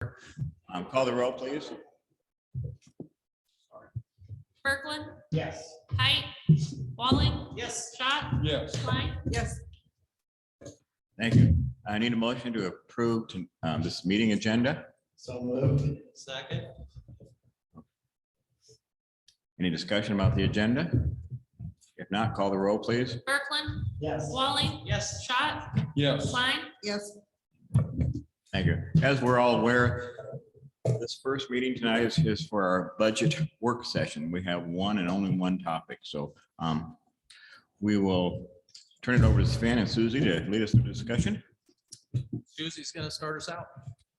Call the roll, please. Kirkland, Yes. Height, Walling, Yes. Schott, Yes. Klein. Yes. Thank you. I need a motion to approve this meeting agenda. So moved. Second. Any discussion about the agenda? If not, call the roll, please. Kirkland, Yes. Walling, Yes. Schott, Yes. Klein. Yes. Thank you. As we're all aware, this first meeting tonight is for our budget work session. We have one and only one topic. So we will turn it over to Sven and Susie to lead us through the discussion. Susie's going to start us out.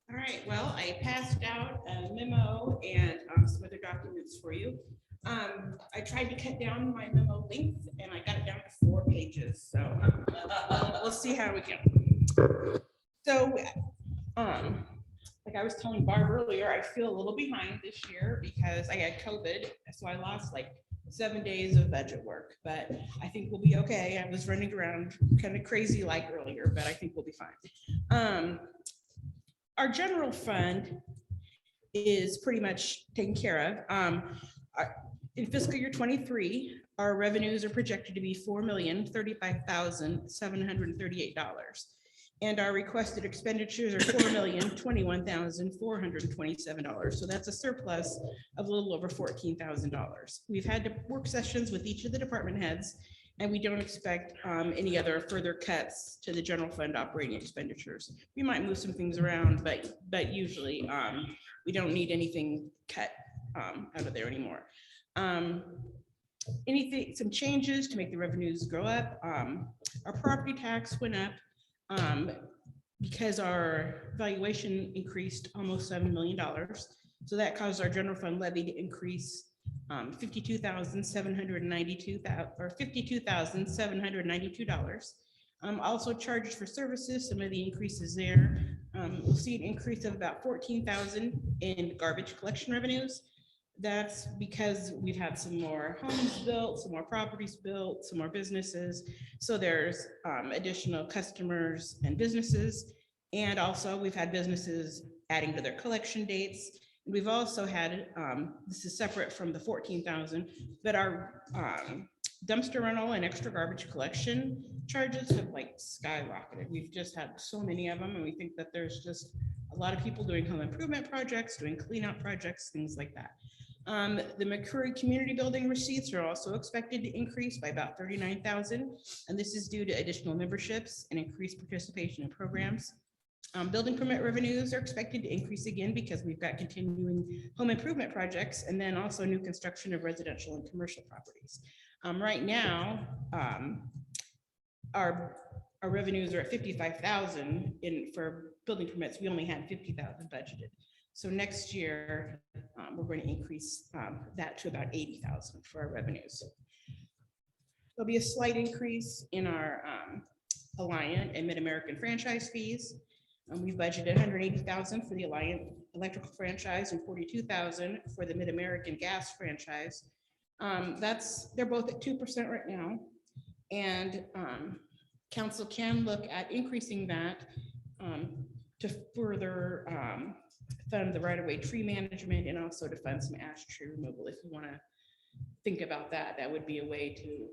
All right, well, I passed out a memo and some other documents for you. I tried to cut down my memo length and I got it down to 4 pages, so we'll see how we go. So, like I was telling Barb earlier, I feel a little behind this year because I had COVID, so I lost like 7 days of budget work, but I think we'll be okay. I was running around kind of crazy like earlier, but I think we'll be fine. Our general fund is pretty much taken care of. In fiscal year 23, our revenues are projected to be $4,035,738. And our requested expenditures are $4,021,427. So that's a surplus of a little over $14,000. We've had work sessions with each of the department heads, and we don't expect any other further cuts to the general fund operating expenditures. We might move some things around, but usually we don't need anything cut out of there anymore. Some changes to make the revenues go up. Our property tax went up because our valuation increased almost $7 million. So that caused our general fund levy to increase $52,792. Also charges for services, some of the increases there. We'll see an increase of about $14,000 in garbage collection revenues. That's because we've had some more homes built, some more properties built, some more businesses. So there's additional customers and businesses. And also we've had businesses adding to their collection dates. We've also had, this is separate from the 14,000, but our dumpster rental and extra garbage collection charges have like skyrocketed. We've just had so many of them, and we think that there's just a lot of people doing home improvement projects, doing clean out projects, things like that. The McCurry Community Building receipts are also expected to increase by about 39,000, and this is due to additional memberships and increased participation in programs. Building permit revenues are expected to increase again because we've got continuing home improvement projects and then also new construction of residential and commercial properties. Right now, our revenues are at 55,000 for building permits. We only had 50,000 budgeted. So next year, we're going to increase that to about 80,000 for our revenues. There'll be a slight increase in our Alliant and Mid-American franchise fees. We budgeted 180,000 for the Alliant electrical franchise and 42,000 for the Mid-American gas franchise. They're both at 2% right now. And council can look at increasing that to further fund the right-of-way tree management and also to fund some ash tree removal. If you want to think about that, that would be a way to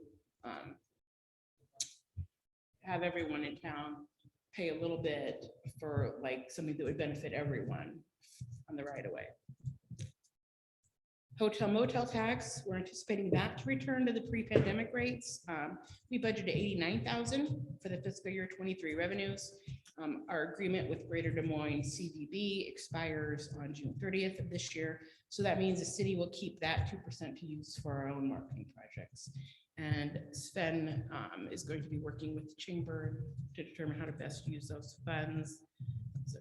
have everyone in town pay a little bit for like something that would benefit everyone on the right-of-way. Hotel motel tax, we're anticipating that to return to the pre-pandemic rates. We budgeted 89,000 for the fiscal year 23 revenues. Our agreement with Greater Des Moines CVB expires on June 30th of this year. So that means the city will keep that 2% to use for our own marketing projects. And Sven is going to be working with the chamber to determine how to best use those funds. So,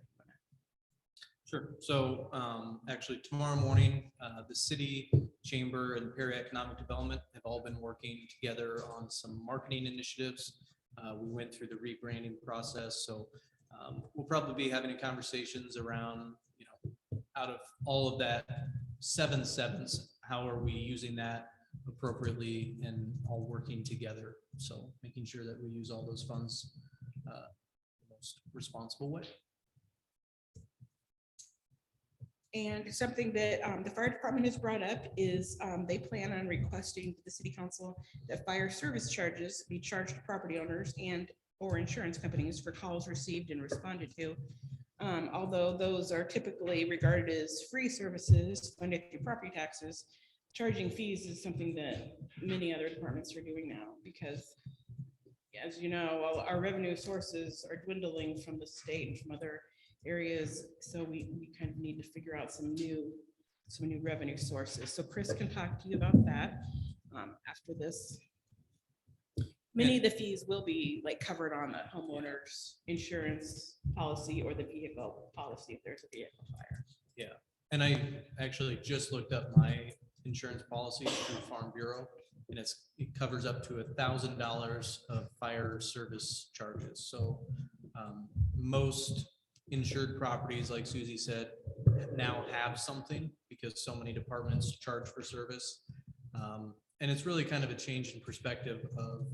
Sure. So actually tomorrow morning, the city, chamber, and Perry Economic Development have all been working together on some marketing initiatives. We went through the rebranding process. So we'll probably be having conversations around, out of all of that 7 sevens, how are we using that appropriately and all working together. So making sure that we use all those funds the most responsible way. And something that the fire department has brought up is they plan on requesting to the city council that fire service charges be charged to property owners and or insurance companies for calls received and responded to. Although those are typically regarded as free services funded through property taxes, charging fees is something that many other departments are doing now because, as you know, our revenue sources are dwindling from the state and from other areas. So we kind of need to figure out some new revenue sources. So Chris can talk to you about that after this. Many of the fees will be like covered on the homeowner's insurance policy or the vehicle policy if there's a vehicle fire. Yeah, and I actually just looked up my insurance policy through Farm Bureau, and it covers up to $1,000 of fire service charges. So most insured properties, like Susie said, now have something because so many departments charge for service. And it's really kind of a change in perspective of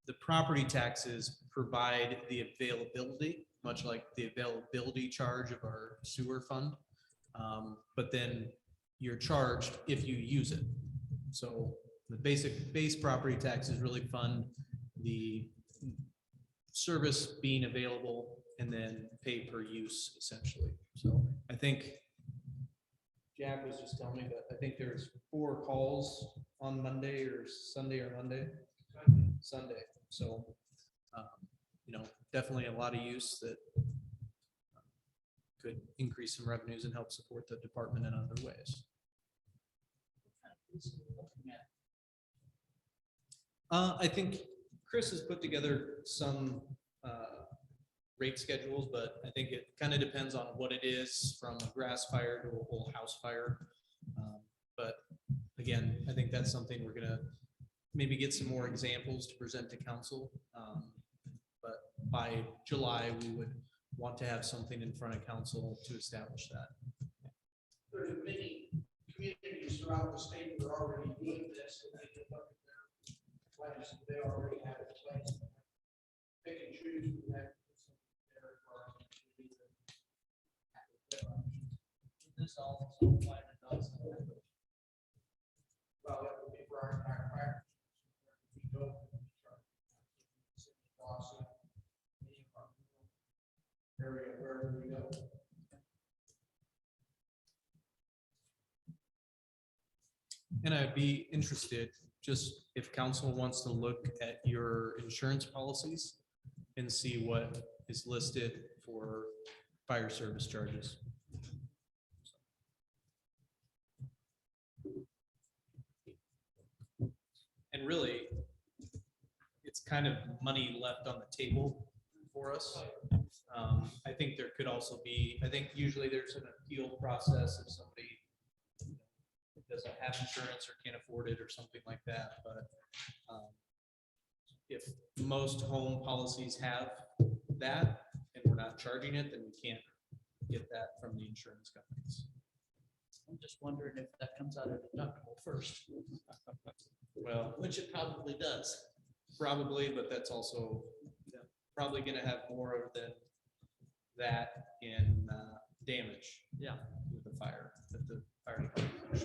the property taxes provide the availability, much like the availability charge of our sewer fund. But then you're charged if you use it. So the base property taxes really fund the service being available and then pay per use essentially. So I think Jack was just telling me that I think there's 4 calls on Monday or Sunday or Monday. Sunday. So, definitely a lot of use that could increase some revenues and help support the department in other ways. I think Chris has put together some rate schedules, but I think it kind of depends on what it is, from a grass fire to a whole house fire. But again, I think that's something we're gonna maybe get some more examples to present to council. But by July, we would want to have something in front of council to establish that. There's many communities throughout the state that are already doing this, and they can look at their plans that they already have in place. They can choose from that. This all plan and does. Well, that would be for our entire practice. We go area wherever we go. And I'd be interested, just if council wants to look at your insurance policies and see what is listed for fire service charges. And really, it's kind of money left on the table for us. I think there could also be, I think usually there's an appeal process if somebody doesn't have insurance or can't afford it or something like that. But if most home policies have that and we're not charging it, then we can't get that from the insurance companies. I'm just wondering if that comes out of deductible first. Well, Which it probably does. probably, but that's also probably going to have more than that in damage. Yeah. With the fire, that the fire department.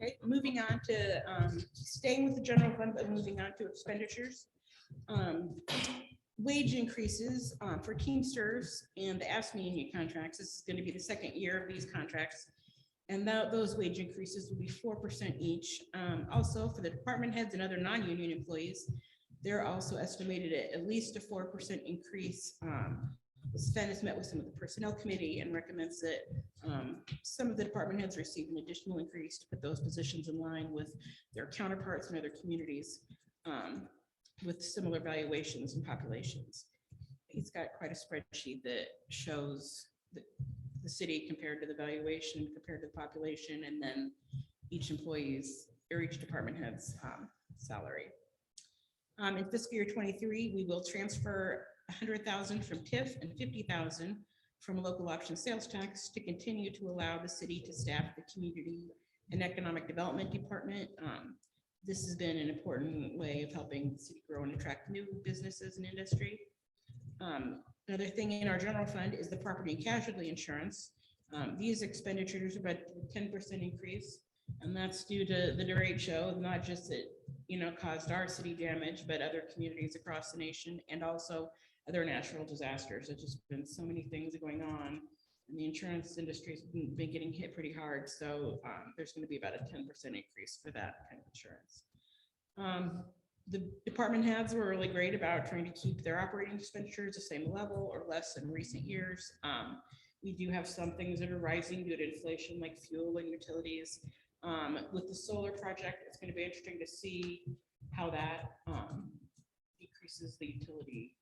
Okay, moving on to staying with the general fund, but moving on to expenditures. Wage increases for Teamsters and the ASME union contracts. This is going to be the second year of these contracts. And those wage increases will be 4% each. Also for the department heads and other non-union employees, they're also estimated at least a 4% increase. Sven has met with some of the personnel committee and recommends that some of the department heads receive an additional increase to put those positions in line with their counterparts in other communities with similar valuations and populations. He's got quite a spreadsheet that shows the city compared to the valuation, compared to the population, and then each employee's or each department head's salary. In fiscal year 23, we will transfer 100,000 from TIF and 50,000 from local option sales tax to continue to allow the city to staff the community and economic development department. This has been an important way of helping the city grow and attract new businesses and industry. Another thing in our general fund is the property and casualty insurance. These expenditures are about a 10% increase, and that's due to the derecho, not just that, caused our city damage, but other communities across the nation, and also other natural disasters. There's just been so many things going on, and the insurance industry's been getting hit pretty hard. So there's going to be about a 10% increase for that kind of insurance. The department heads were really great about trying to keep their operating expenditures the same level or less than recent years. We do have some things that are rising due to inflation, like fuel and utilities. With the solar project, it's going to be interesting to see how that decreases the utility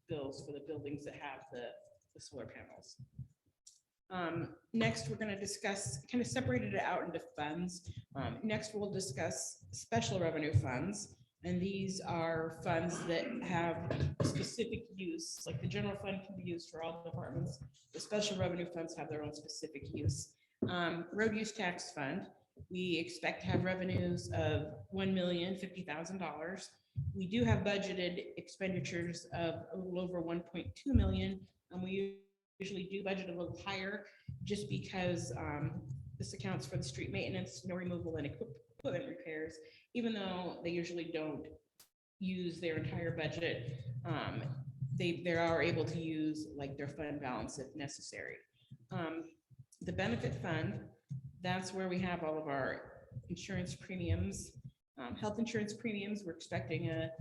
bills for the buildings that have the solar panels. Next, we're going to discuss, kind of separated it out into funds. Next, we'll discuss special revenue funds. And these are funds that have specific use, like the general fund can be used for all departments. The special revenue funds have their own specific use. Road use tax fund, we expect to have revenues of $1,050,000. We do have budgeted expenditures of a little over 1.2 million, and we usually do budget a little higher just because this accounts for the street maintenance, snow removal, and equipment repairs. Even though they usually don't use their entire budget, they are able to use like their fund balance if necessary. The benefit fund, that's where we have all of our insurance premiums. Health insurance premiums, we're expecting a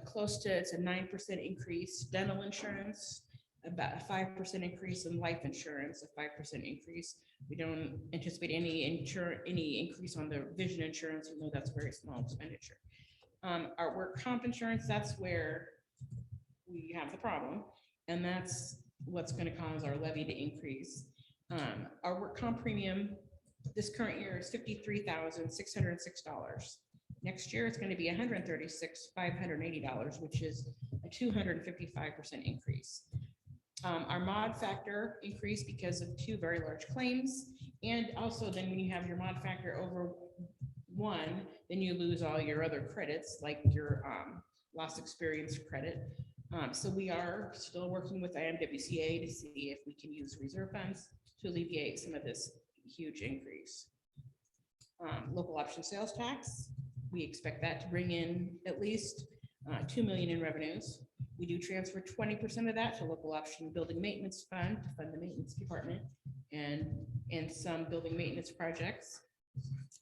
close to, it's a 9% increase. Dental insurance, about a 5% increase, in life insurance, a 5% increase. We don't anticipate any increase on the vision insurance, even though that's a very small expenditure. Our work comp insurance, that's where we have the problem, and that's what's going to cause our levy to increase. Our work comp premium this current year is $53,606. Next year, it's going to be $136,580, which is a 255% increase. Our mod factor increased because of 2 very large claims. And also then when you have your mod factor over 1, then you lose all your other credits, like your loss experience credit. So we are still working with IMWCA to see if we can use reserve funds to alleviate some of this huge increase. Local option sales tax, we expect that to bring in at least $2 million in revenues. We do transfer 20% of that to local option building maintenance fund to fund the maintenance department and some building maintenance projects.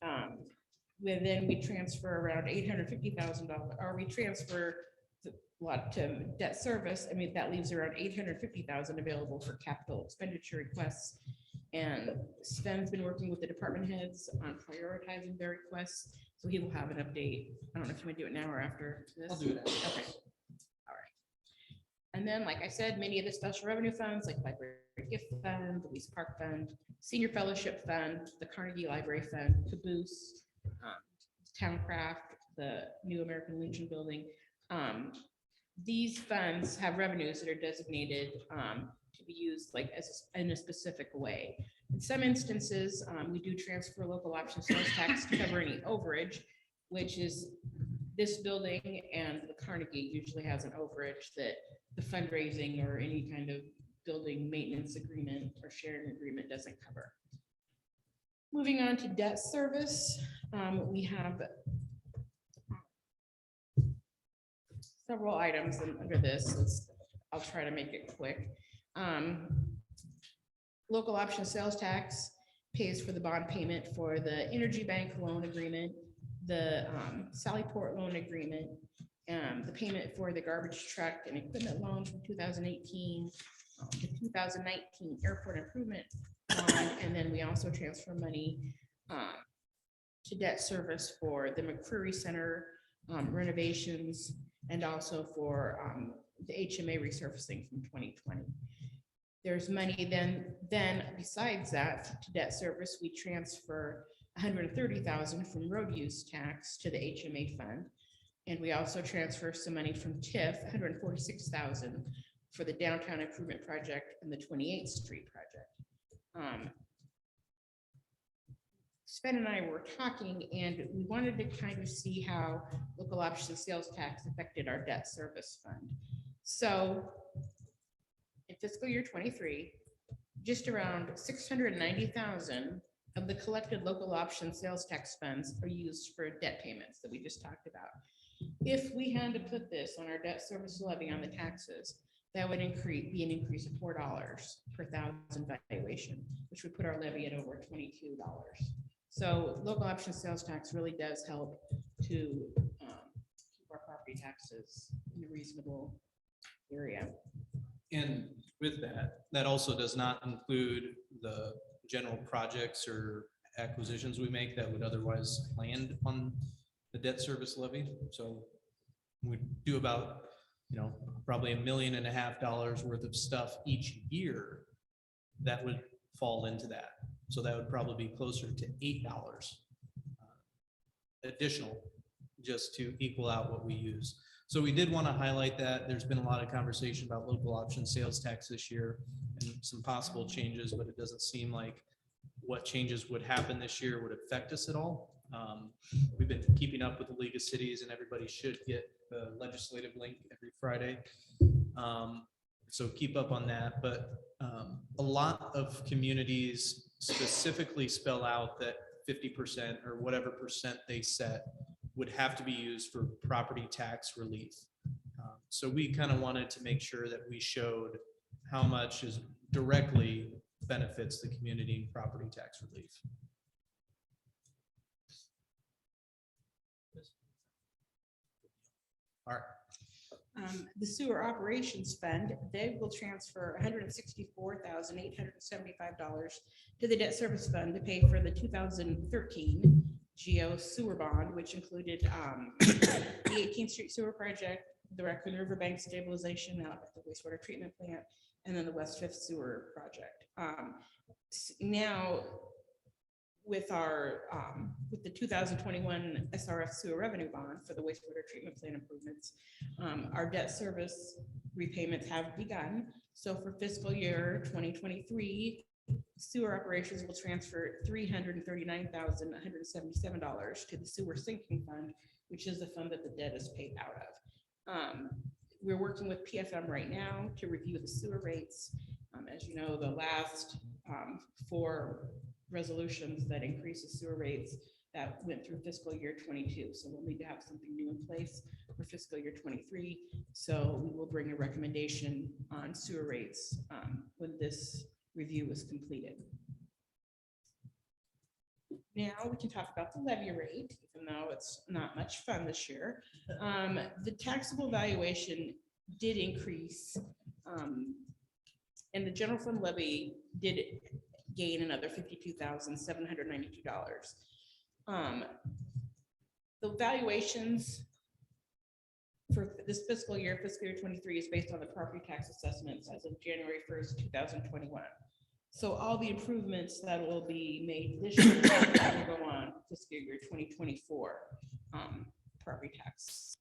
Then we transfer around $850,000, or we transfer a lot to debt service. I mean, that leaves around $850,000 available for capital expenditure requests. And Sven's been working with the department heads on prioritizing their requests. So he will have an update. I don't know if you want to do it now or after this. I'll do it after. Okay. All right. And then, like I said, many of the special revenue funds, like Library Gift Fund, the Lease Park Fund, Senior Fellowship Fund, the Carnegie Library Fund, Caboose, Towncraft, the New American Legion Building. These funds have revenues that are designated to be used like in a specific way. In some instances, we do transfer local option sales tax to cover any overage, which is this building, and the Carnegie usually has an overage that the fundraising or any kind of building maintenance agreement or sharing agreement doesn't cover. Moving on to debt service, we have several items under this. I'll try to make it quick. Local option sales tax pays for the bond payment for the Energy Bank loan agreement, the Sallyport loan agreement, the payment for the garbage truck and equipment loan from 2018, the 2019 airport improvement bond, and then we also transfer money to debt service for the McCreary Center renovations, and also for the HMA resurfacing from 2020. There's money then besides that to debt service, we transfer $130,000 from road use tax to the HMA fund. And we also transfer some money from TIF, $146,000 for the downtown improvement project and the 28th Street project. Sven and I were talking, and we wanted to kind of see how local option sales tax affected our debt service fund. So in fiscal year 23, just around 690,000 of the collected local option sales tax funds are used for debt payments that we just talked about. If we had to put this on our debt service levy on the taxes, that would be an increase of $4 per thousand valuation, which would put our levy at over $22. So local option sales tax really does help to keep our property taxes in a reasonable area. And with that, that also does not include the general projects or acquisitions we make that would otherwise land on the debt service levy. So we do about, probably $1.5 million worth of stuff each year that would fall into that. So that would probably be closer to $8 additional, just to equal out what we use. So we did want to highlight that. There's been a lot of conversation about local option sales tax this year and some possible changes, but it doesn't seem like what changes would happen this year would affect us at all. We've been keeping up with the League of Cities, and everybody should get the legislative link every Friday. So keep up on that. But a lot of communities specifically spell out that 50% or whatever percent they set would have to be used for property tax relief. So we kind of wanted to make sure that we showed how much is directly benefits the community in property tax relief. All right. The sewer operations fund, they will transfer $164,875 to the debt service fund to pay for the 2013 GEO sewer bond, which included the 18th Street sewer project, the Raccoon River Bank stabilization out at the wastewater treatment plant, and then the West Fifth sewer project. Now, with our with the 2021 SRF sewer revenue bond for the wastewater treatment plant improvements, our debt service repayments have begun. So for fiscal year 2023, sewer operations will transfer $339,177 to the sewer sinking fund, which is the fund that the debt is paid out of. We're working with PFM right now to review the sewer rates. As you know, the last 4 resolutions that increase the sewer rates that went through fiscal year 22. So we'll need to have something new in place for fiscal year 23. So we will bring a recommendation on sewer rates when this review is completed. Now we can talk about the levy rate, even though it's not much fun this year. The taxable valuation did increase, and the general fund levy did gain another $52,792. The valuations for this fiscal year 23, is based on the property tax assessments as of January 1st, 2021. So all the improvements that will be made this year will go on fiscal year 2024 property tax.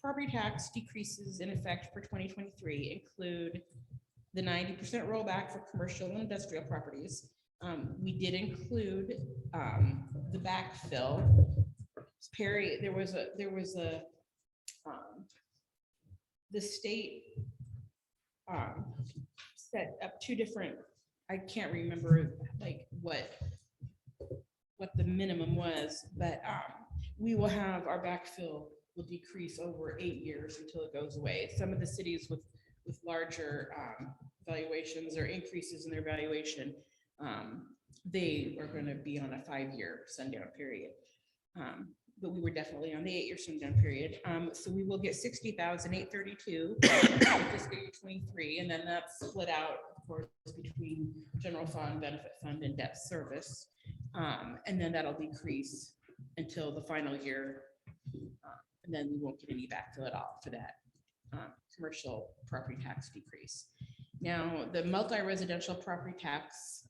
Property tax decreases in effect for 2023 include the 90% rollback for commercial and industrial properties. We did include the backfill. Perry, the state set up 2 different, I can't remember like what the minimum was, but we will have our backfill will decrease over 8 years until it goes away. Some of the cities with larger valuations or increases in their valuation, they are going to be on a 5-year sundown period. But we were definitely on the 8-year sundown period. So we will get $60,832 for fiscal year 23, and then that's split out, of course, between general fund, benefit fund, and debt service. And then that'll decrease until the final year, and then we won't get any backfill at all for that commercial property tax decrease. Now, the multi-residential property tax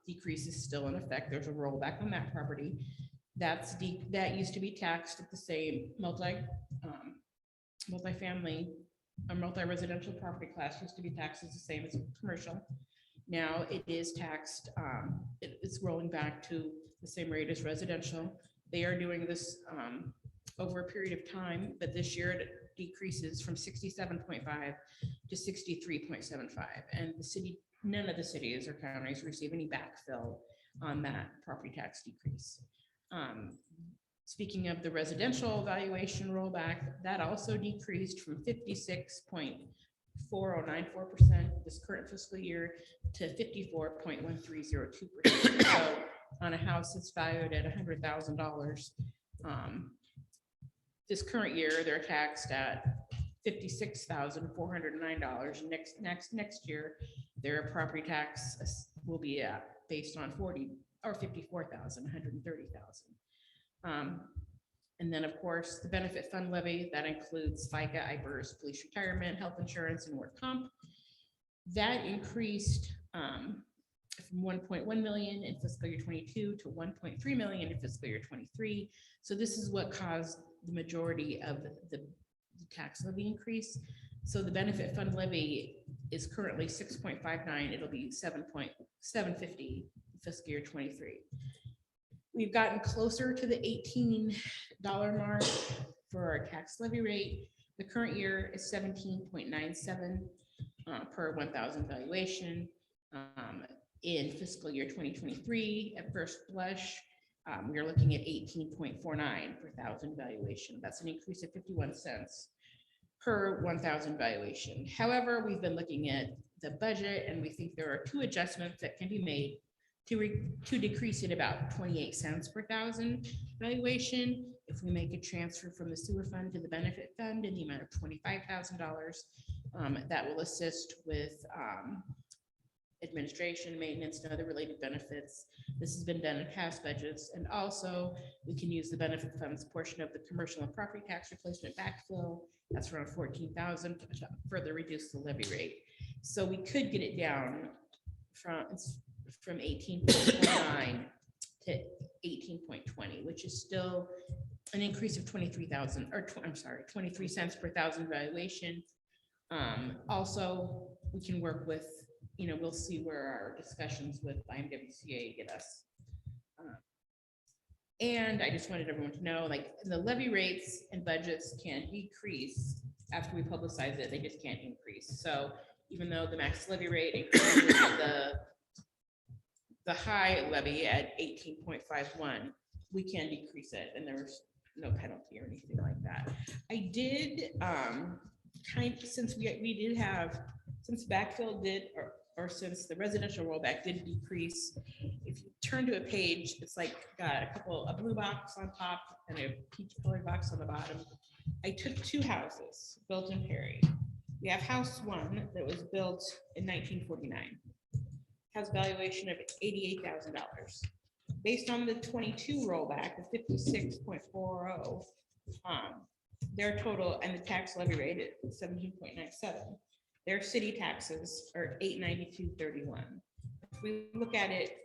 decrease is still in effect. There's a rollback on that property. That used to be taxed at the same multi-family or multi-residential property class used to be taxed as the same as commercial. Now it is taxed, it's rolling back to the same rate as residential. They are doing this over a period of time, but this year it decreases from 67.5 to 63.75. And the city, none of the cities or counties receive any backfill on that property tax decrease. Speaking of the residential valuation rollback, that also decreased from 56.4094% this current fiscal year to 54.1302%. So on a house that's valued at $100,000, this current year, they're taxed at $56,409. Next year, their property tax will be based on 40 or 54,130,000. And then, of course, the benefit fund levy, that includes FICA, IPERS, police retirement, health insurance, and work comp. That increased from 1.1 million in fiscal year 22 to 1.3 million in fiscal year 23. So this is what caused the majority of the tax levy increase. So the benefit fund levy is currently 6.59. It'll be 7.750 fiscal year 23. We've gotten closer to the $18 mark for our tax levy rate. The current year is 17.97 per 1,000 valuation. In fiscal year 2023, at first blush, we are looking at 18.49 per 1,000 valuation. That's an increase of 51 cents per 1,000 valuation. However, we've been looking at the budget and we think there are two adjustments that can be made to decrease it about 28 cents per 1,000 valuation. If we make a transfer from the sewer fund to the benefit fund in the amount of $25,000, that will assist with administration, maintenance, and other related benefits. This has been done in past budgets. And also we can use the benefit funds portion of the commercial and property tax replacement backfill. That's around 14,000 to further reduce the levy rate. So we could get it down from 18.49 to 18.20, which is still an increase of 23,000 or I'm sorry, 23 cents per 1,000 valuation. Also, we can work with, we'll see where our discussions with IMWCA get us. And I just wanted everyone to know, like, the levy rates and budgets can decrease after we publicize it, they just can't increase. So even though the max levy rate increases the high levy at 18.51, we can decrease it and there's no penalty or anything like that. I did since since backfill did or since the residential rollback did decrease, if you turn to a page, it's like got a blue box on top and a peach colored box on the bottom. I took two houses built in Perry. We have house one that was built in 1949. Has valuation of $88,000. Based on the 22 rollback of 56.40, their total and the tax levy rate at 17.97. Their city taxes are $892.31. If we look at it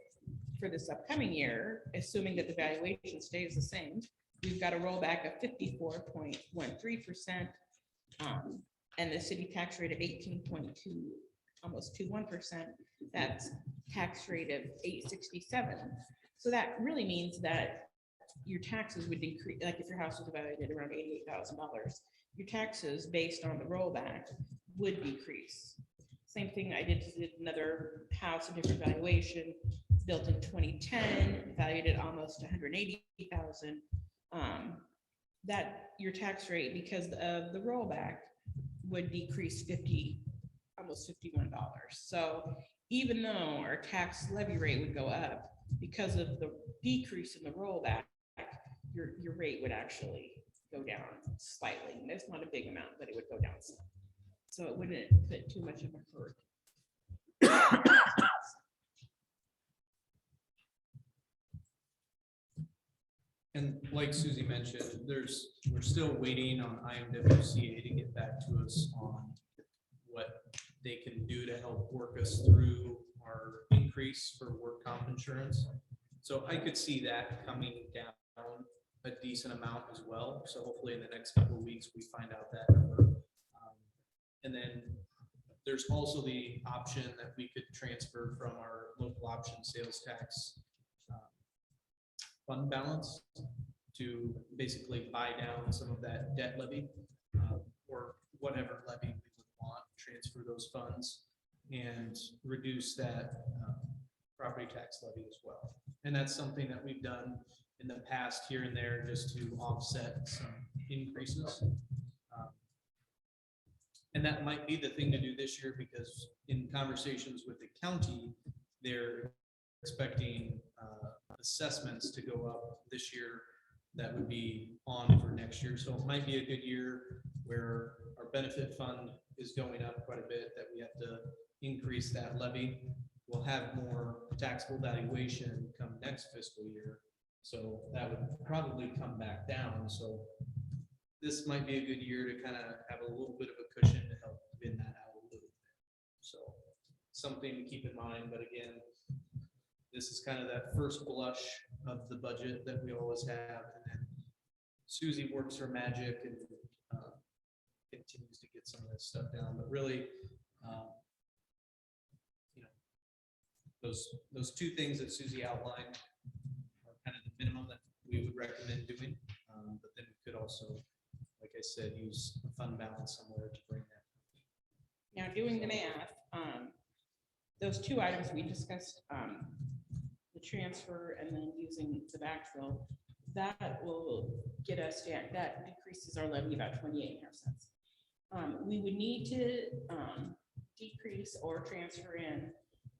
for this upcoming year, assuming that the valuation stays the same, we've got a rollback of 54.13%, and the city tax rate of 18.2, almost 21%. That's tax rate of 867. So that really means that your taxes would decrease, like if your house was valued at around $88,000, your taxes based on the rollback would decrease. Same thing, I did another house, a different valuation, built in 2010, valued at almost $180,000. That your tax rate, because of the rollback, would decrease almost $51. So even though our tax levy rate would go up, because of the decrease in the rollback, your rate would actually go down slightly. And it's not a big amount, but it would go down some. So it wouldn't put too much of a hurt. And like Susie mentioned, we're still waiting on IMWCA to get back to us on what they can do to help work us through our increase for work comp insurance. So I could see that coming down a decent amount as well. So hopefully in the next couple of weeks, we find out that number. And then There's also the option that we could transfer from our local option sales tax fund balance to basically buy down some of that debt levy, or whatever levy we would want, transfer those funds and reduce that property tax levy as well. And that's something that we've done in the past here and there just to offset some increases. And that might be the thing to do this year, because in conversations with the county, they're expecting assessments to go up this year that would be on for next year. So it might be a good year where our benefit fund is going up quite a bit, that we have to increase that levy. We'll have more taxable valuation come next fiscal year. So that would probably come back down. So this might be a good year to kind of have a little bit of a cushion to help bin that out a little bit. So something to keep in mind, but again, this is kind of that first blush of the budget that we always have. And then Susie works her magic and continues to get some of this stuff down, but really, you know, those two things that Susie outlined are kind of the minimum that we would recommend doing. But then we could also, like I said, use a fund balance somewhere to bring that. Now, doing the math, those two items we discussed, the transfer and then using the backfill, that will get us, that decreases our levy about 28.5 cents. We would need to decrease or transfer in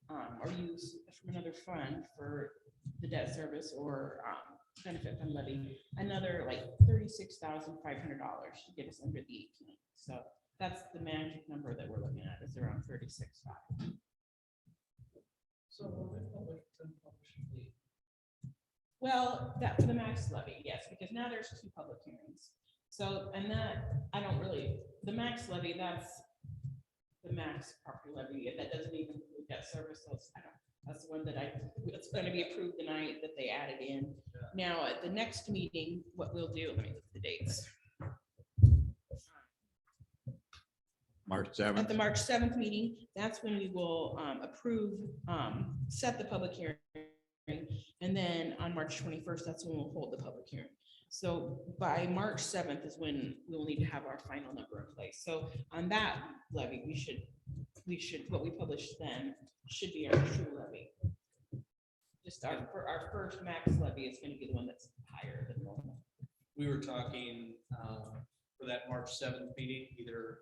or use from another fund for the debt service or benefit fund levy, another like $36,500 to get us under the 18. So that's the magic number that we're looking at, is around 36.5. So will we publish the Well, that for the max levy, yes, because now there's 2 public hearings. So, and that, I don't really, the max levy, that's the max property levy, and that doesn't even include debt service. So that's the one that it's going to be approved tonight that they added in. Now, at the next meeting, what we'll do, let me look at the dates. March At 7th. the March 7th meeting, that's when we will approve, set the public hearing. And then on March 21st, that's when we'll hold the public hearing. So by March 7th is when we'll need to have our final number in place. So on that levy, we should, what we publish then should be our true levy. Just for our first max levy is going to be the one that's higher than normal. We were talking for that March 7th meeting, either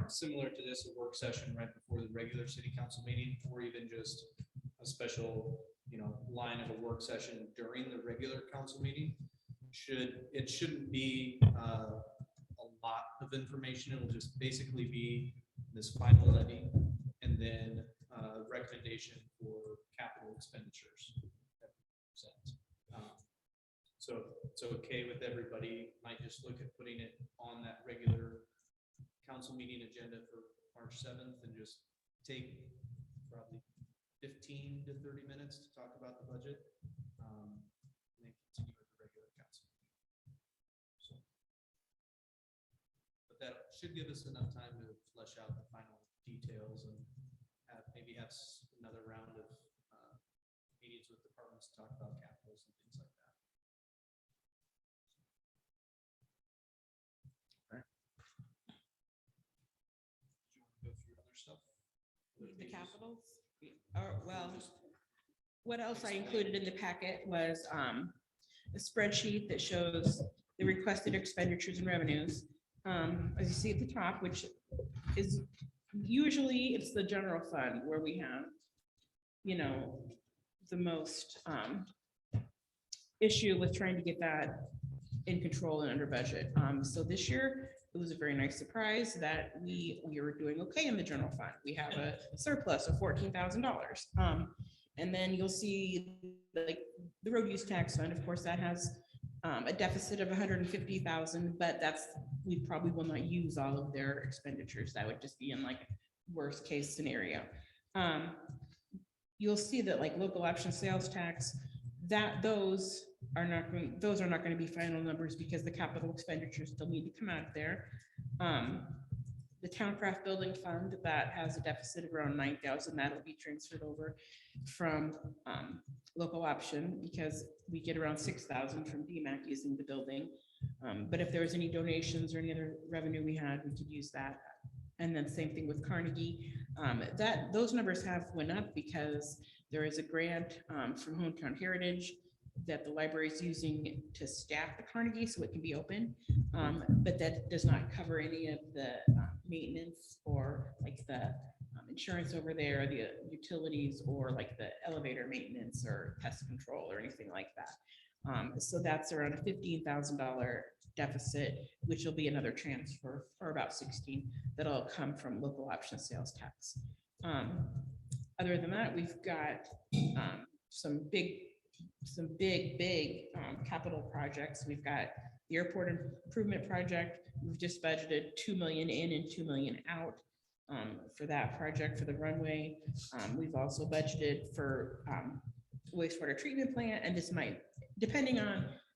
similar to this, a work session right before the regular city council meeting, or even just a special, line of a work session during the regular council meeting. It shouldn't be a lot of information. It'll just basically be this final levy and then recommendation for capital expenditures. So it's okay with everybody. Might just look at putting it on that regular council meeting agenda for March 7th and just take probably 15 to 30 minutes to talk about the budget. And then continue with the regular council. So, but that should give us enough time to flesh out the final details and maybe have another round of meetings with departments to talk about capitals and things like that. The capitals? Well, what else I included in the packet was a spreadsheet that shows the requested expenditures and revenues. As you see at the top, which is usually it's the general fund where we have, the most issue with trying to get that in control and under budget. So this year, it was a very nice surprise that we were doing okay in the general fund. We have a surplus of $14,000. And then you'll see like the road use tax fund, of course, that has a deficit of 150,000, but we probably will not use all of their expenditures. That would just be in like worst case scenario. You'll see that like local option sales tax, those are not going to be final numbers because the capital expenditures still need to come out of there. The town craft building fund that has a deficit of around 9,000. That'll be transferred over from local option because we get around 6,000 from DMAC using the building. But if there was any donations or any other revenue we had, we could use that. And then same thing with Carnegie. Those numbers have went up because there is a grant from Hometown Heritage that the library is using to staff the Carnegie so it can be open. But that does not cover any of the maintenance or like the insurance over there, the utilities, or like the elevator maintenance or pest control or anything like that. So that's around a $15,000 deficit, which will be another transfer for about 16 that'll come from local option sales tax. Other than that, we've got some big capital projects. We've got the airport improvement project. We've just budgeted 2 million in and 2 million out for that project for the runway. We've also budgeted for wastewater treatment plant, and this might,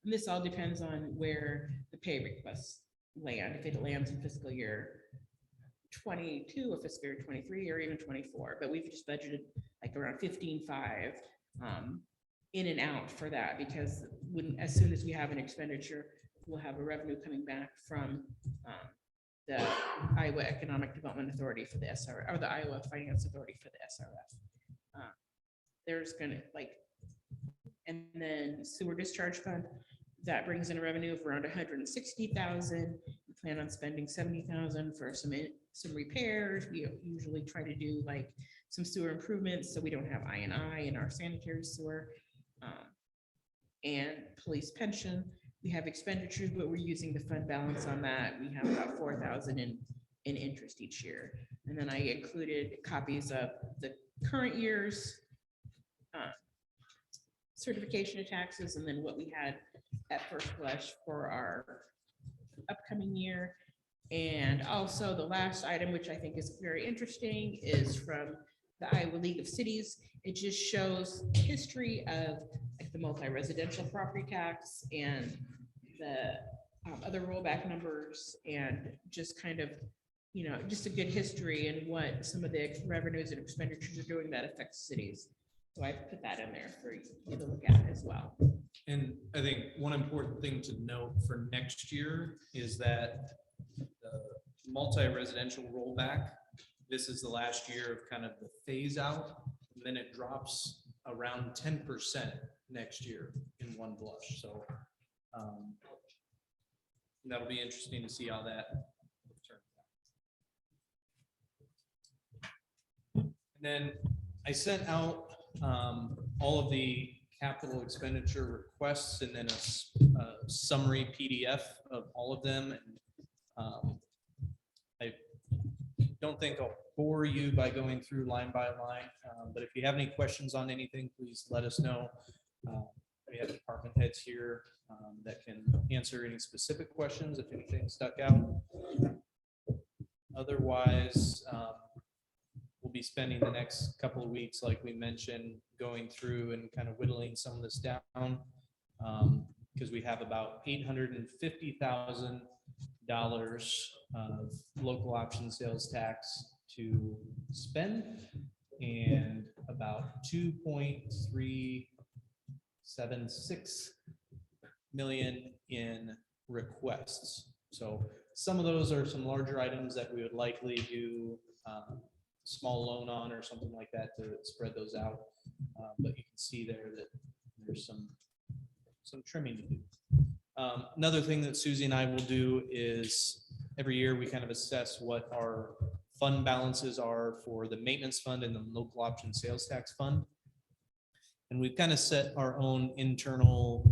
this all depends on where the pay requests land, if it lands in fiscal year 22 or fiscal year 23 or even 24, but we've just budgeted like around 15.5 in and out for that, because as soon as we have an expenditure, we'll have a revenue coming back from the Iowa Economic Development Authority for the SRF, or the Iowa Finance Authority for the SRF. There's gonna and then sewer discharge fund, that brings in a revenue of around 160,000. We plan on spending 70,000 for some repairs. We usually try to do like some sewer improvements so we don't have I&I in our sanitary sewer. And police pension. We have expenditures, but we're using the fund balance on that. We have about 4,000 in interest each year. And then I included copies of the current year's certification of taxes, and then what we had at first blush for our upcoming year. And also the last item, which I think is very interesting, is from the Iowa League of Cities. It just shows history of like the multi-residential property tax and the other rollback numbers, and just kind of, just a good history and what some of the revenues and expenditures are doing that affects cities. So I put that in there for you to look at as well. And I think one important thing to note for next year is that the multi-residential rollback, this is the last year of kind of the phase out, and then it drops around 10% next year in one blush. So that'll be interesting to see how that turns out. And then I sent out all of the capital expenditure requests and then a summary PDF of all of them. And I don't think I'll bore you by going through line by line, but if you have any questions on anything, please let us know. We have department heads here that can answer any specific questions if anything stuck out. Otherwise, we'll be spending the next couple of weeks, like we mentioned, going through and kind of whittling some of this down, because we have about $850,000 of local option sales tax to spend and about 2.376 million in requests. So some of those are some larger items that we would likely do small loan on or something like that to spread those out. But you can see there that there's some trimming to do. Another thing that Susie and I will do is every year we kind of assess what our fund balances are for the maintenance fund and the local option sales tax fund. And we've kind of set our own internal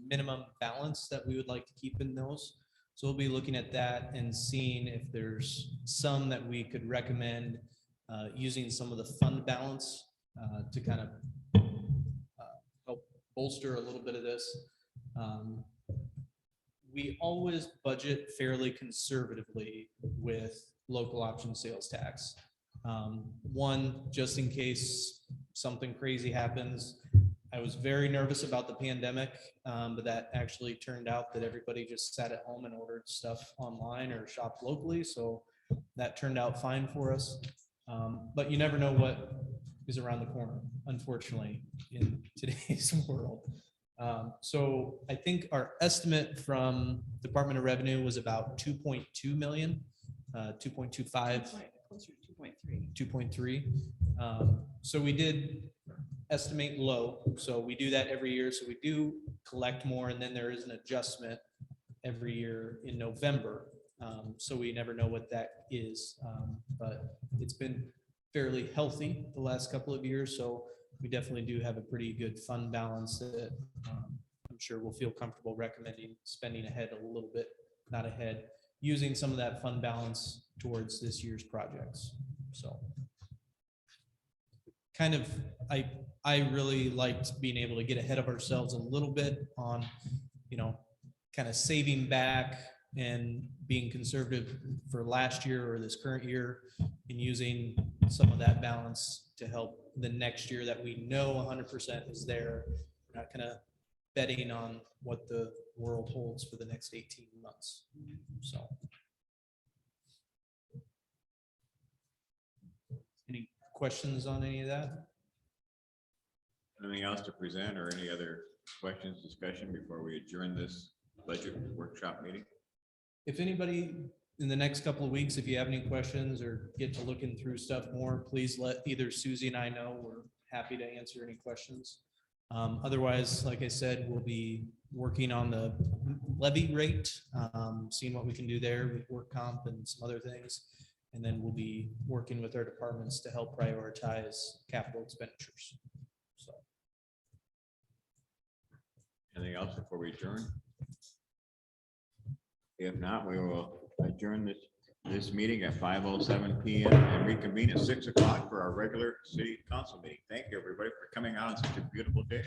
minimum balance that we would like to keep in those. So we'll be looking at that and seeing if there's some that we could recommend using some of the fund balance to kind of help bolster a little bit of this. We always budget fairly conservatively with local option sales tax. One, just in case something crazy happens. I was very nervous about the pandemic, but that actually turned out that everybody just sat at home and ordered stuff online or shopped locally. So that turned out fine for us. But you never know what is around the corner, unfortunately, in today's world. So I think our estimate from Department of Revenue was about 2.2 million, 2.25. Closer to 2.3. 2.3. So we did estimate low. So we do that every year. So we do collect more, and then there is an adjustment every year in November. So we never know what that is. But it's been fairly healthy the last couple of years. So we definitely do have a pretty good fund balance that I'm sure we'll feel comfortable recommending spending ahead a little bit, not ahead, using some of that fund balance towards this year's projects. So kind of, I really liked being able to get ahead of ourselves a little bit on, kind of saving back and being conservative for last year or this current year, and using some of that balance to help the next year that we know 100% is there. We're not kind of betting on what the world holds for the next 18 months. So. Any questions on any of that? Anything else to present or any other questions, discussion before we adjourn this budget workshop meeting? If anybody in the next couple of weeks, if you have any questions or get to looking through stuff more, please let either Susie and I know. We're happy to answer any questions. Otherwise, like I said, we'll be working on the levy rate, seeing what we can do there with work comp and some other things. And then we'll be working with our departments to help prioritize capital expenditures. So. Anything else before we adjourn? If not, we will adjourn this meeting at 5:07 p.m. and reconvene at 6 o'clock for our regular city council meeting. Thank you, everybody, for coming out on such a beautiful day.